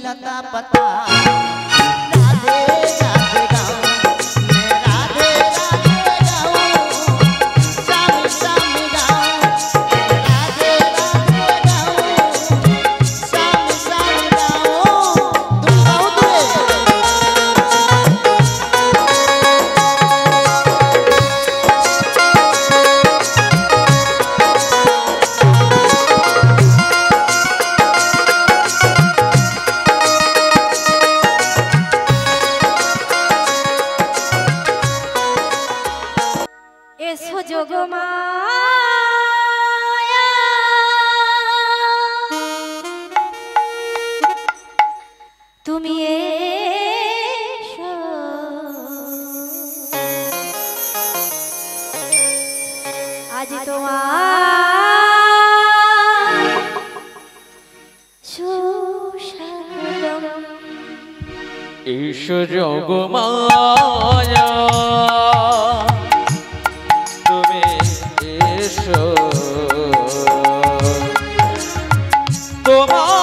लता पता राधे राधे गाऊं मैं राधे राधे गाऊं शाम शाम गाऊं राधे राधे गाऊं शाम शाम गाऊं तुम गाओ तो তুমি এসো আজ তোমার সুস্বাগতম এসো যোগমায়া তুমি এসো তোমার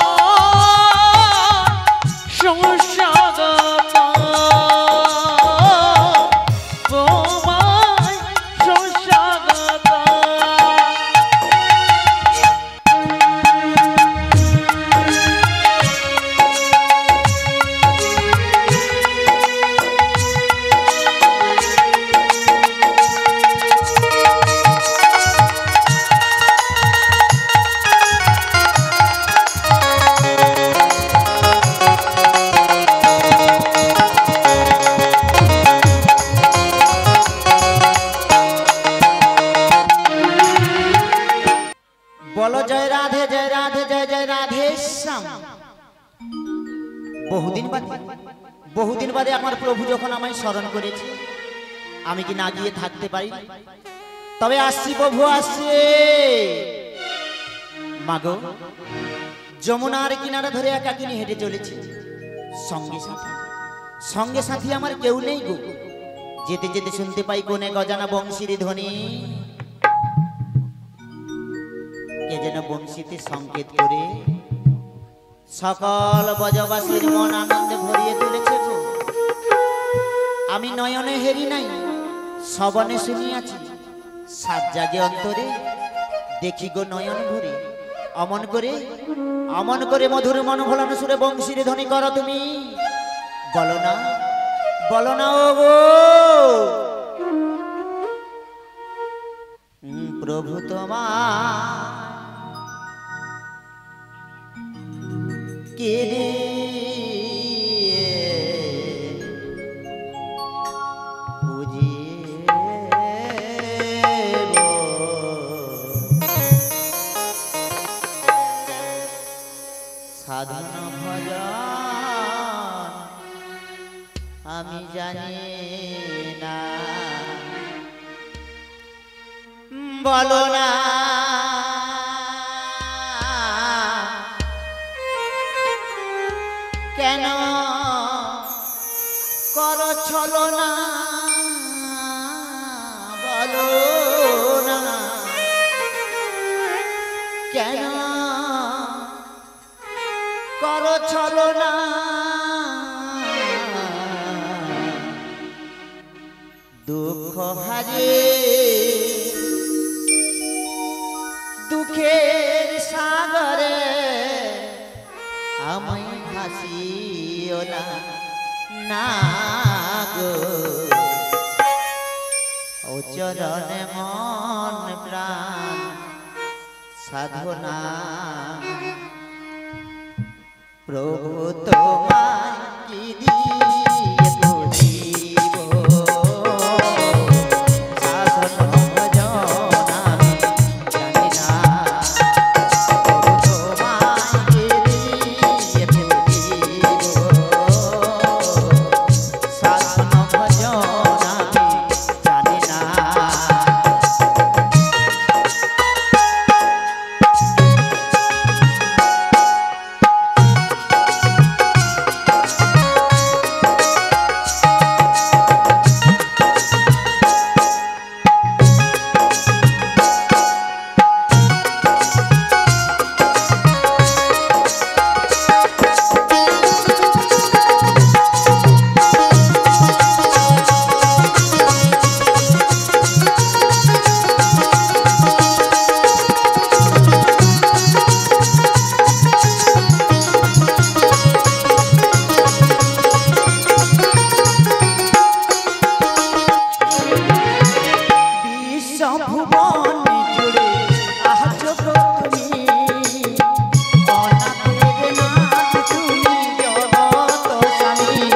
बोलो जय राधे जय राधे जय जय राधे श्याम बहुदिन बादे आमार प्रभु जखन आमाय स्मरण करेছে আমি কি না গিয়ে থাকতে পারি তবে আসছি প্রভু আসছে মাগো যমুনার কিনারে ধরে একাকিনী হেঁটে চলেছি সঙ্গে সাথী আমার কেউ নেই গো যেতে যেতে শুনতে পাই কোনে গজানা বংশীর ধ্বনি কে যেন বংশীতে সংকেত করে সকল ব্রজবাসীর মন আনন্দে ভরিয়ে তুলেছে গো আমি নয়নে হেরি নাই শ্রবণে শুনিয়াছি সাত জাগে অন্তরে দেখি গো নয়ন ভরে অমন করে মধুর মন ভোলানো সুরে বংশীর ধ্বনি করো তুমি বলো না ও গো প্রভু তোমার কে রে সাধন ভজন আমি জানি না বলো না কেন করো ছলনা বলো না কেন করো ছলনা দুঃখ হারে দুঃখের সাগরে আমায় ভাসিও না গো ও চরণে মন প্রাণ সাধনা প্রভু তোমায় কি ভুবন জুড়ে আহাজ তুমি অনাথের নাথ তুমি জগত স্বামী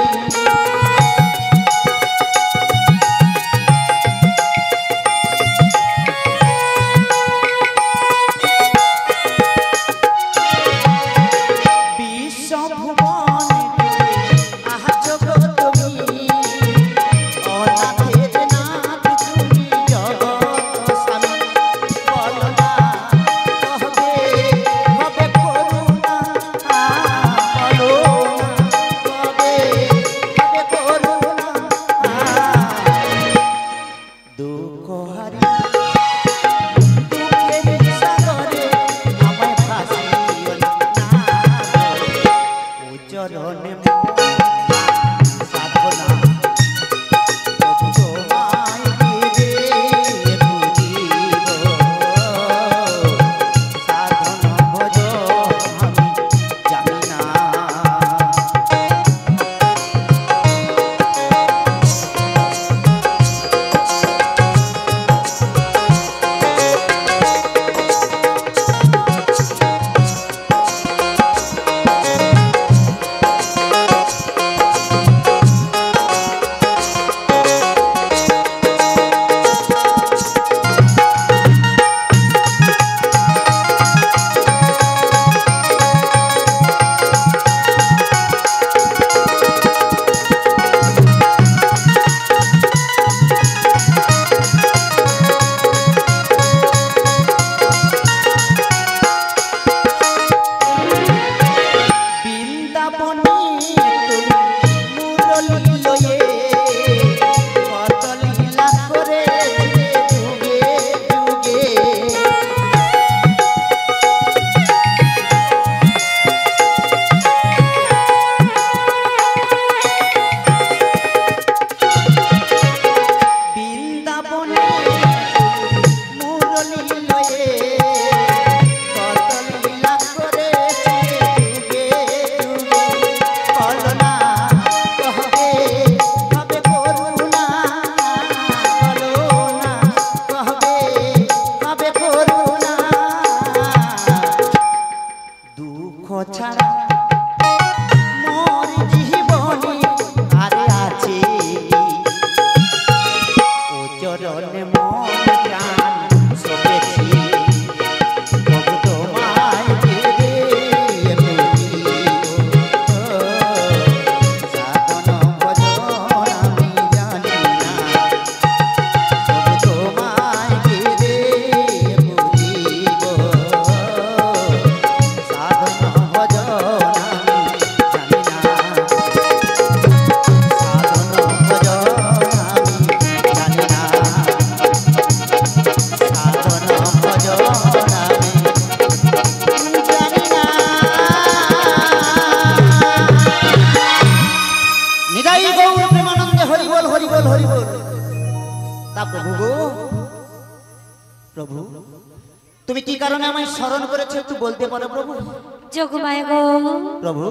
প্রভু তুমি কি কারণে আমায় স্মরণ করেছো একটু বলতে পারো প্রভু? যোগমায়া গো প্রভু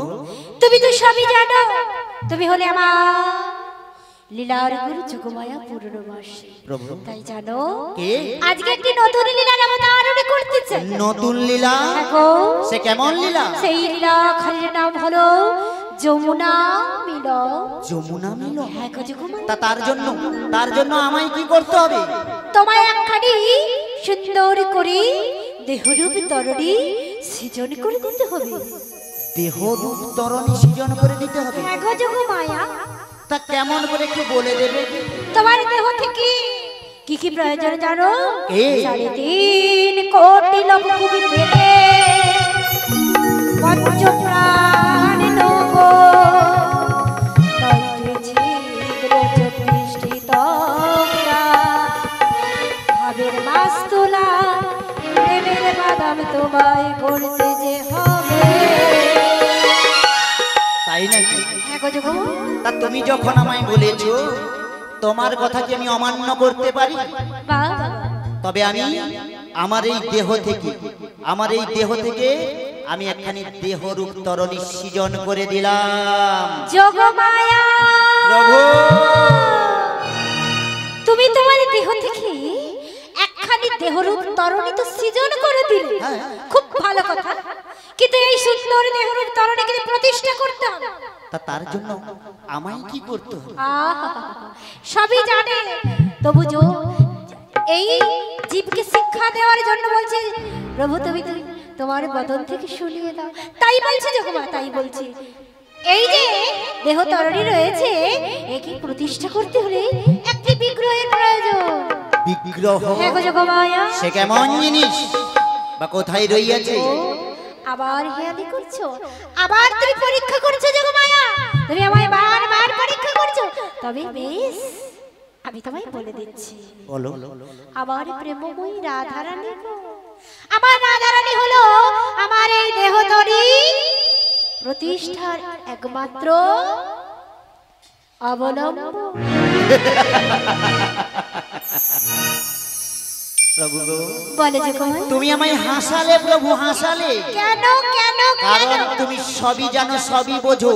তুমি তো সবই জানো, তুমি হলে আমার লীলার গুরু যোগমায়া পূর্ণবাসী প্রভু। তাই জানো কে? আজকে একটি নতুন লীলার অবতারণ করতেছে। নতুন লীলা? সে কেমন লীলা? সেই লীলা খালির নাম হলো যমুনা মিলন। যমুনা মিলন? হ্যাঁ গো যোগমায়া। তা তার জন্য আমায় কি করতে হবে? তোমায় একখানি সুন্দর করে দেহরূপ তরণী সৃজন করে দিতে হবে। দেহরূপ তরণী সৃজন করে দিতে হবে? হ্যাঁ গো যোগমায়া। তা কেমন করে একটু বলে দেবে? তোমার দেহ থেকে কি কি প্রয়োজন জানো? এই 3.5 কোটি লোককুবি পেলে পঞ্চ প্রাণ নব ছিদ্র চতুষ্ঠিত ভাবের মাস তোলা প্রেমের বাদাম তোমায় করতে যে হবে। তাই নাকি? হ্যাঁ গো যোগমায়া। তা তুমি যখন আমায় বলেছো তোমার কথা কি আমি অমান্য করতে পারি? তবে আমি আমার এই দেহ থেকে আমি একখানি দেহরূপ তরণী সৃজন করে দিলাম। যোগমায়া প্রভু তুমি তোমার দেহ থেকে একখানি দেহরূপ তরণী তো সৃজন করে দিলে, হ্যাঁ। খুব ভালো কথা, কিন্তু এই সুন্দর দেহরূপ তরণীকে প্রতিষ্ঠা করতে হবে। তার জন্য আমায় কি করতে হবে? আহা, সবই জানে, তবু এই জীবকে শিক্ষা দেওয়ার জন্য বলছে, প্রভু তুমি তোমার বদন থেকে শুনিয়ে দাও। তাই বলছি যোগমা, তাই বলছি, এই যে দেহ তরণী রয়েছে, একে প্রতিষ্ঠা করতে হলে একটি বিগ্রহের প্রয়োজন। বিগ্রহ? হ্যাঁ গো যোগমায়া। সে কেমন জিনিস বা কোথায় রইয়াছে? আবার হেয়ালি করছো, আবার তুমি পরীক্ষা করছো যোগমায়া, তুমি আমায় বারবার পরীক্ষা করছো। তবে বেশ, আমি তোমায় বলে দিচ্ছি। বলো। আমার প্রেমময়ী রাধারানী, আমার রাধারানী হলো আমার এই দেহতরী প্রতিষ্ঠার একমাত্র অবলম্বন। প্রভু গো, বলে যে তুমি আমায় হাসালে প্রভু, হাসালে। কেন কেন কারণ তুমি সবই জানো, সবই বোঝো।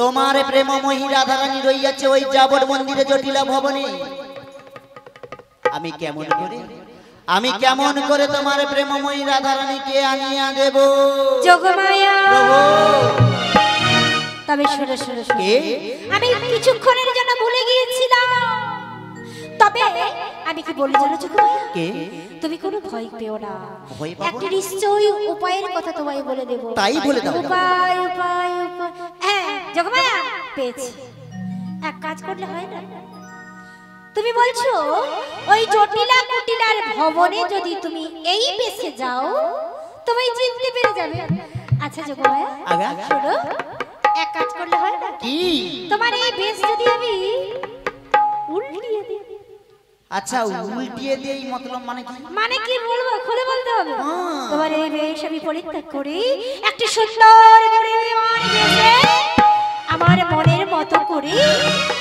তোমার প্রেমময়ী রাধারানী রইয়াছে ওই যাবর মন্দিরে জটিলা ভবনে। আমি কেমন করে তোমার প্রেমময়ী রাধারানীকে আনিয়া দেব যোগমায়া? প্রভু? তবে শুনো শুনো শুনো, কে? আমি কিছুক্ষণের জন্য ভুলে গিয়েছিলাম। তবে আমি কি বলে জানো যোগমায়া? কে? তুমি কোনো ভয় পেও না, ভয় পাবো একটা না? নিশ্চয়ই উপায়ের কথা তোমায় বলে দেব। তাই বলে দাও। উপায় উপায় উপায়, হ্যাঁ যোগমায়া পেয়েছি। এক কাজ করলে হয় না? তুমি বলছো ওই জটিলা কুটিলার ভবনে যদি তুমি এই বেশে যাও, তোমায় চিনতে পেরে যাবে। আচ্ছা যোগমায়া, আগা? শোনো, এক কাজ করলে হয় না? কি? তোমার এই বেশ যদি আমি উল্টিয়ে দিই। আচ্ছা, উল্টিয়ে দিয়ে মতলব মানে কি? মানে কি বলবো, খুলে বলতে হবে। হ্যাঁ। তোমার এই বেশ আমি পরিত্যাগ করি, একটি সুন্দর পরিমাণ বেশে আমার মনের মতো করে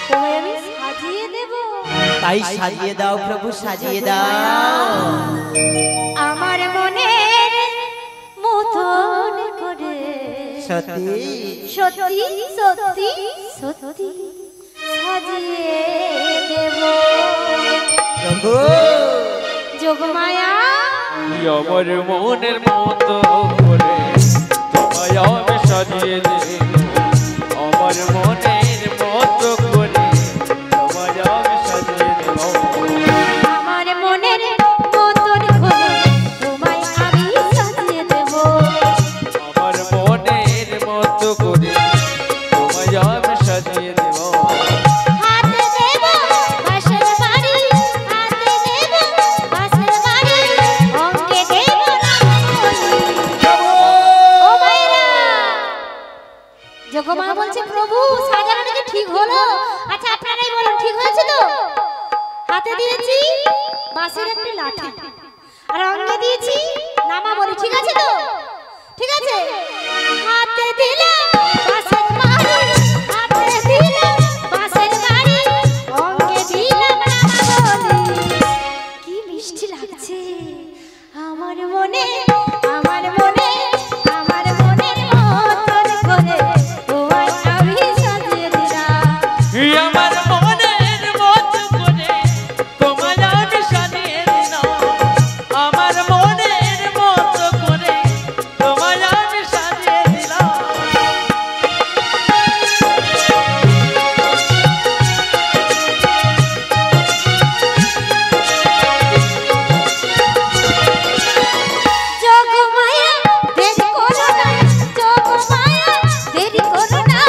তোমায় আমি সাজিয়ে দেব। তাই সাজিয়ে দাও প্রভু, সাজিয়ে দাও। আমার মনের মতন করে সত্যি সত্যি সত্যি সত্যি সাজিয়ে দেব প্রভু। যোগমায়া। আমার মনের মতো করে তোমায় আমি সাজিয়ে দেব, আমার মনের মতো করে তোমায় আমি সাজিয়ে দেব। আমার মনের মতন করে তোমায় আমি সাজিয়ে দেব। আমার মনের মতো করে তোমায় আমি সাজিয়ে দেব। হাতে দেব বাঁশের বাড়ি, হাতে দেব বাঁশের বাড়ি, অঙ্কে দেব রামকলি। ও মায়েরা, যোগমা বলছে প্রভু সাজানোটা কি ঠিক হলো? আচ্ছা আপনারাই বলুন, ঠিক হয়েছে তো? হাতে দিয়েছি বাঁশের একটি লাঠি, আর অঙ্গে দিয়েছি নামা বলি, ঠিক আছে তো? ঠিক আছে। হাতে দিলাম বাঁশের বাড়ি, হাতে দিলাম বাঁশের বাড়ি, অঙ্গে দিলাম নামা বলি। কি মিষ্টি লাগছে আমার মনে, আমার মনে, আমার মনের মতন করে তোমায় আমি সাজিয়ে দিলাম। আমার মনের মতো করে তোমায় আমি সাজিয়ে দিলাম, আমার মনের মতো করে তোমায় আমি সাজিয়ে দিলাম। যোগমায়া দেরি করো না, যোগমায়া দেরি করো না,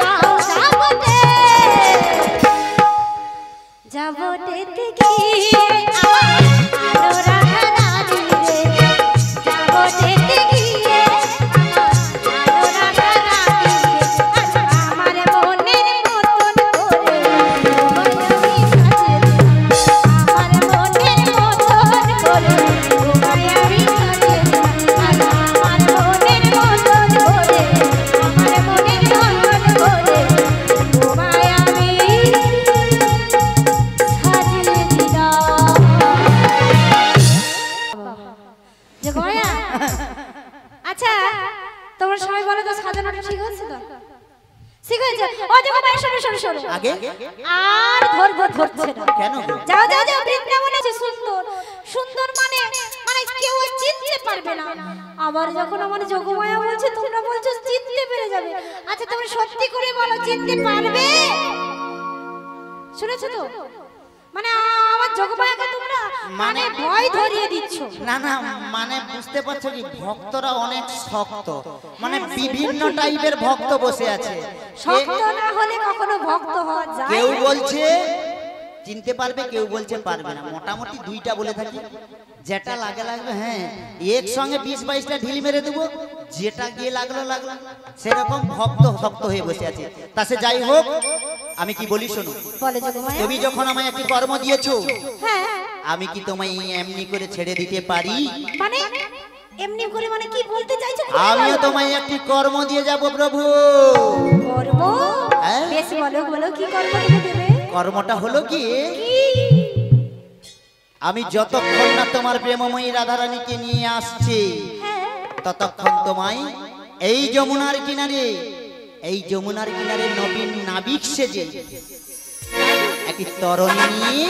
যাও যাবতে, যাবতে গিয়ে আমার আলো রাধারানী রে, যাবতে গিয়ে আমার আলো রাধারানী রে, আমার মনের মতন করে তোমায় আমি সাজিয়ে দিলাম, আমার মনের মতন করে তোমায় আমি সাজিয়ে দিলাম, আমার মনের মতন করে, আমার মনের মতন করে তোমায় আমি সাজিয়ে দিলাম। যোগমায়া, আচ্ছা তোমরা সবাই বলো তো সাজানোটা ঠিক হচ্ছে তো? ঠিক হয়েছে? ও যোগমায়া শোনো শোনো শোনো, আগে আর ধরছে না। কেন গো? যাও যাও যাও, বৃন্দাবন আছে সুন্দর সুন্দর পারবে না। আবার যখন আমার যোগমায়া বলছে তোমরা বলছো চিনতে পেরে যাবে। আচ্ছা তোমরা সত্যি করে বলো চিনতে পারবে? শুনেছো তো? মানে আমার যোগমায়াকে তোমরা মানে ভয় ধরিয়ে দিচ্ছ। না না, মানে বুঝতে পারছো কি, ভক্তরা অনেক শক্ত, মানে বিভিন্ন টাইপের ভক্ত বসে আছে। শক্ত না হলে কখনো ভক্ত হওয়া যায় কেউ না। বলছে চিনতে পারবে, কেউ বলছে পারবে না। মোটামুটি দুইটা বলে থাকি, যেটা লাগে লাগবে। হ্যাঁ, একসঙ্গে 20-22টা ঢিল মেরে দেবো, যেটা গিয়ে লাগলো লাগলো। সেরকম ভক্ত ভক্ত হয়ে বসে আছে। তা সে যাই হোক, আমি কি বলি শোনো। বলে যোগমায়া। তুমি যখন আমায় একটি কর্ম দিয়েছো, হ্যাঁ আমি কি তোমায় এমনি করে ছেড়ে দিতে পারি? মানে এমনি করে মানে কি বলতে চাইছো? আমিও তোমায় একটি কর্ম দিয়ে যাব প্রভু। কর্ম? হ্যাঁ? বেশ বলো বলো কি কর্ম তুমি দেবে? কর্মটা হলো কি, আমি যতক্ষণ না তোমার প্রেমময়ী রাধারানীকে নিয়ে আসছি, ততক্ষণ তোমায় এই যমুনার কিনারে, এই যমুনার কিনারে নবীন নাবিক সেজে একটি তরণী নিয়ে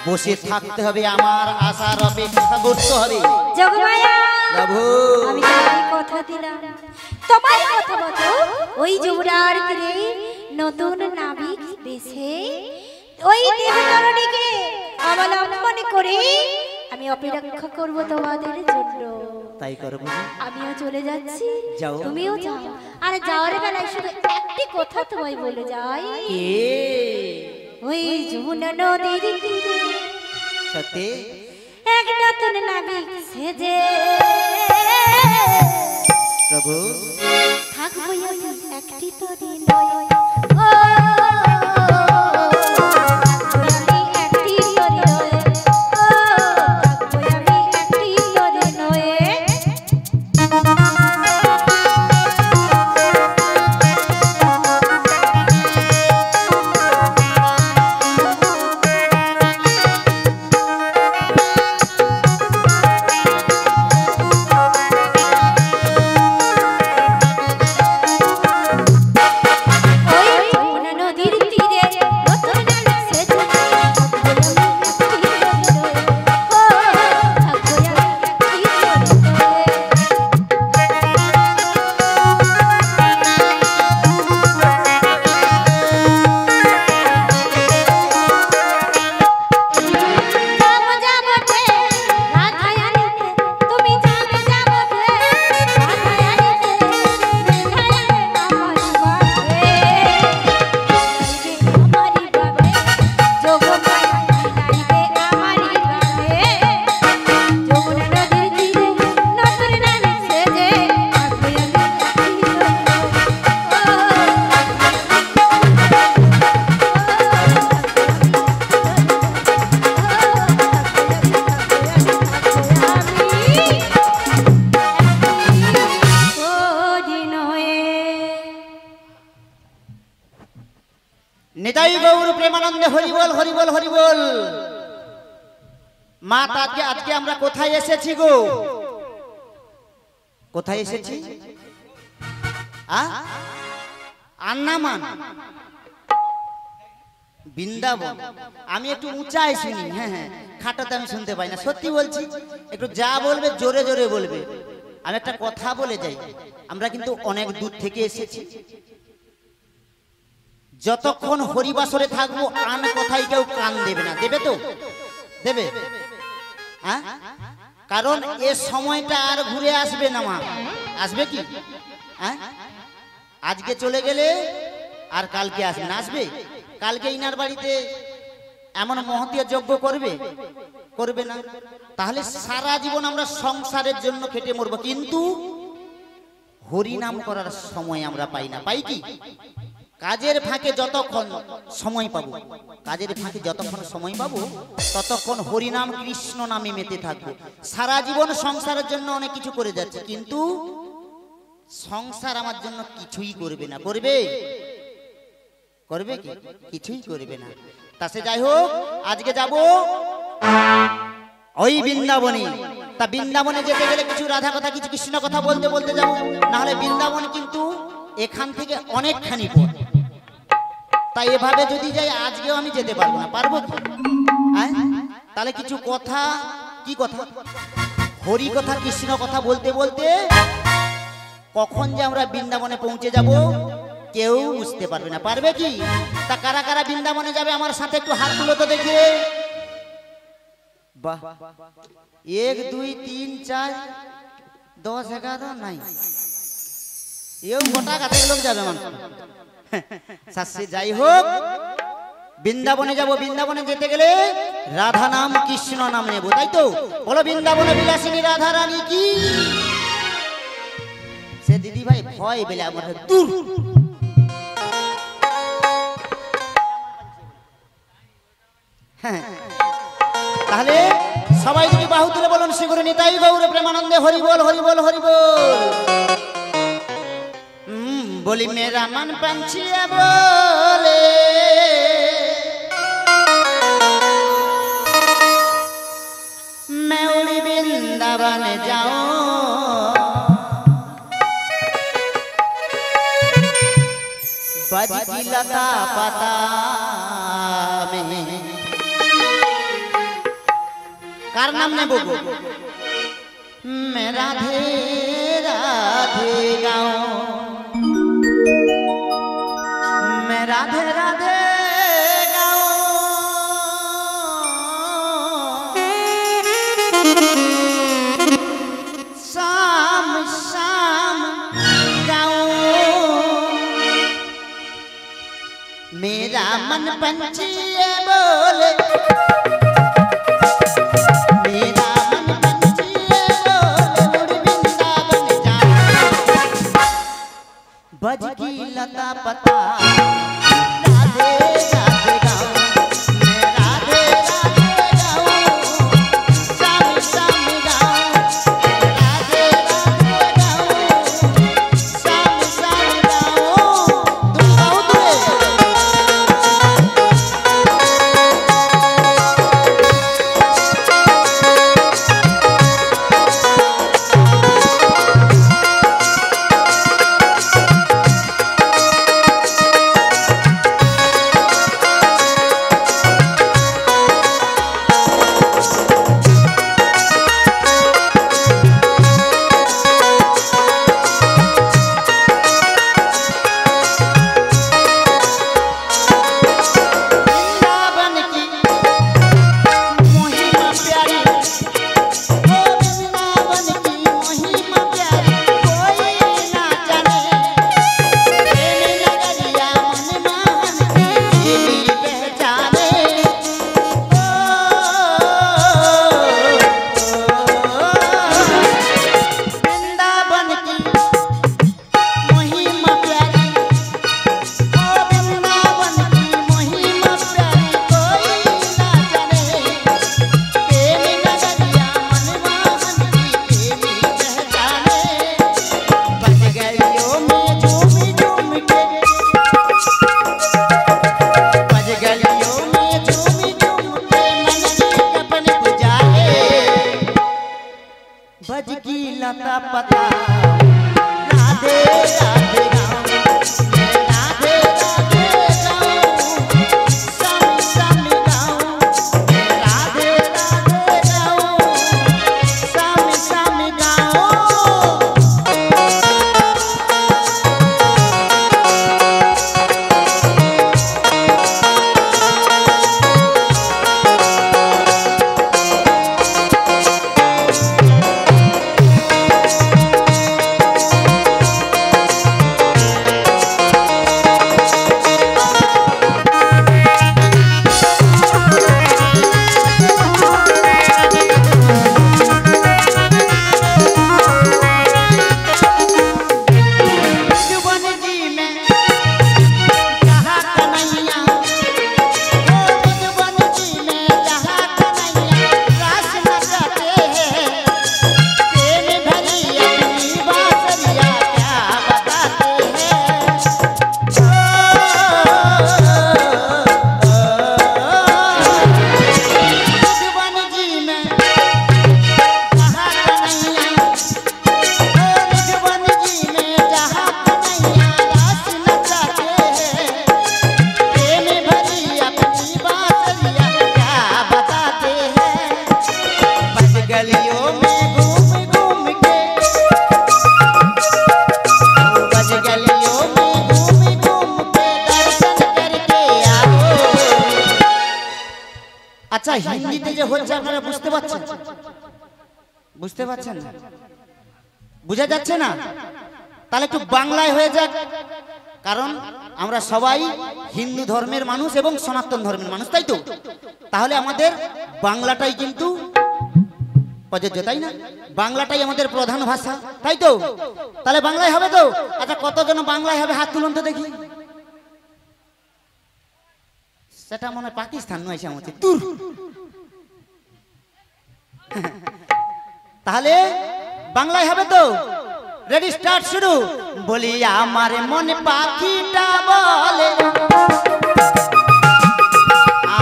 বসে থাকতে হবে। আমার আশার অপেক্ষা করতে হবে। যোগমায়া প্রভু, আমি তোমায় কথা দিলাম, তোমায় কথা মতো ওই যমুনার তীরে নতুন নাবিক বেছে ওই দেবতরণীকে অবলম্বন করে আমি অপেক্ষা করব তোমাদের জন্য। তাই করব। আমিও চলে যাচ্ছি, যাও। তুমিও যাও। আর যাওয়ার বেলায় শুধু একটি কথা তোমায় বলে যাই, কে? ওই যমুনা নদীর তীরে সত্যি? এক নতুন নাবিক সেজে প্রভু, থাকবো আমি একটি তরি নয়। ও আমি একটি তরি নয়। ও থাকবো আমি একটি তরি নয়। নিতাই গৌর প্রেমানন্দে হরিবল হরিবল হরিবল। মা, আজকে আমরা কোথায় এসেছি গো? কোথায় এসেছি? আন্নামান, বৃন্দাবন। আমি একটু উঁচায় শুনি, হ্যাঁ হ্যাঁ, খাটাতে আমি শুনতে পাই না। সত্যি বলছি, একটু যা বলবে জোরে জোরে বলবে। আমি একটা কথা বলে যাই, আমরা কিন্তু অনেক দূর থেকে এসেছি। যতক্ষণ হরিবাসরে থাকবো আন কথাই কেউ কান দেবে না। দেবে তো? দেবে? হ্যাঁ, কারণ এ সময়টা আর ঘুরে আসবে না। মা আসবে কি? হ্যাঁ, আজকে চলে গেলে আর কালকে আসবে না। আসবে? কালকে ইনার বাড়িতে এমন মহতীয় যজ্ঞ করবে? করবে না। তাহলে সারা জীবন আমরা সংসারের জন্য খেটে মরবো, কিন্তু হরি নাম করার সময় আমরা পাই না। পাই কি? কাজের ফাঁকে যতক্ষণ সময় পাবো, কাজের ফাঁকে যতক্ষণ সময় পাবো ততক্ষণ হরিনাম কৃষ্ণ নামে মেতে থাকবো। সারা জীবন সংসারের জন্য অনেক কিছু করে যাচ্ছে, কিন্তু সংসার আমার জন্য কিছুই করবে না। করবে? করবে কি? কিছুই করবে না। তা সে যাই হোক, আজকে যাব ওই বৃন্দাবনে। তা বৃন্দাবনে যেতে গেলে কিছু রাধা কথা, কিছু কৃষ্ণ কথা বলতে বলতে যাবো, না হলে বৃন্দাবন কিন্তু এখান থেকে অনেকখানি পথ। তাই এভাবে যদি যাই আজকেও আমি যেতে পারবো না। পারবো কি? তাহলে কিছু কথা, কি কথা? হরি কথা কৃষ্ণ কথা বলতে বলতে কখন যে আমরা বৃন্দাবনে পৌঁছে যাব কেউ বুঝতে পারবে না। পারবে কি? তা কারা কারা বৃন্দাবনে যাবে আমার সাথে একটু হাত তুলো তো দেখে। বাহ, 1 2 3 4 10 11 নাই, এও গোটা গাছের লোক যাবে মানুষ। শাস্ত্রে যাই হোক, বৃন্দাবনে যাব। বৃন্দাবনে যেতে গেলে রাধা নাম কৃষ্ণ নাম নেব, তাই তো? বলো বৃন্দাবনে বিলাসিনী রাধা রানী কি। সে দিদি ভাই ভয় বেলে আমার দূর। হ্যাঁ, তাহলে সবাই যদি বাহু তুলে বলুন শ্রী গুরু নিতাই গৌর প্রেমানন্দে হরি বল হরি বল হরি বল। बोली मेरा मन पंछी बोले मैं उड़ी वृंदावन जाऊं, बज की लता पता में कार नाम ने बोलो मैं राधे राधे गाऊं, मैं राधे राधे गाऊं, शाम शाम गाऊं, मेरा मन पंछी बोले, मेरा मन पंछी बोले उड़ वृंदावन जाऊं, बज की लता पता राधे राधे गाऊं, मैं राधे राधे गाऊं, शाम शाम गाऊं, राधे राधे गाऊं, शाम शाम गाऊं। तुम गाओ बज की लता पता राधे राधे गाऊं, मैं राधे राधे गाऊं, शाम शाम गाऊं, मैं राधे राधे गाऊं, शाम शाम गाऊं। गलियों में घूम হিন্দিতে যে হচ্ছে আপনারা বুঝতে পারছেন? বুঝতে পারছেন না? বুঝা যাচ্ছে না? তাহলে একটু বাংলায় হয়ে যাক, কারণ আমরা সবাই হিন্দু ধর্মের মানুষ এবং সনাতন ধর্মের মানুষ, তাই তো? তাহলে আমাদের বাংলাটাই কিন্তু প্রযোজ্য, তাই না? বাংলাটাই আমাদের প্রধান ভাষা, তাই তো? তাহলে বাংলায় হবে তো? আচ্ছা, কতজন বাংলায় হবে হাত তুলুন তো দেখি। সেটা মনে হয় পাকিস্তান নয়, সে আমাদের দূর। তাহলে বাংলায় হবে তো? রেডি, স্টার্ট, শুরু। বলি আমার মনে পাখিটা বলে,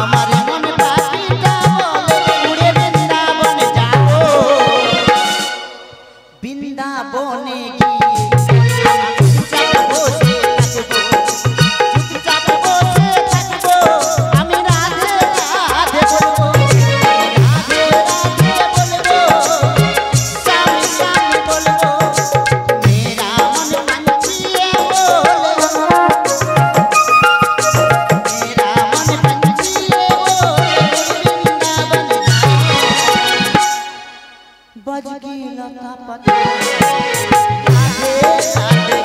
আমার মনে পাখিটা বলে উড়ে বৃন্দাবনে যাবো, বৃন্দাবনে গিয়ে চুপচাপ বসে থাকবো, চুপচাপ বসে থাকবো, আমি রাধে রাধে বলবো, রাধে রাধে বলবো, স্বামী স্বামী বলবো, মেরা মন পাঞ্চিয়ে বলে, মেরা মন পাঞ্চিয়ে বলে, বৃন্দাবনে बज की लता पता राधे राधे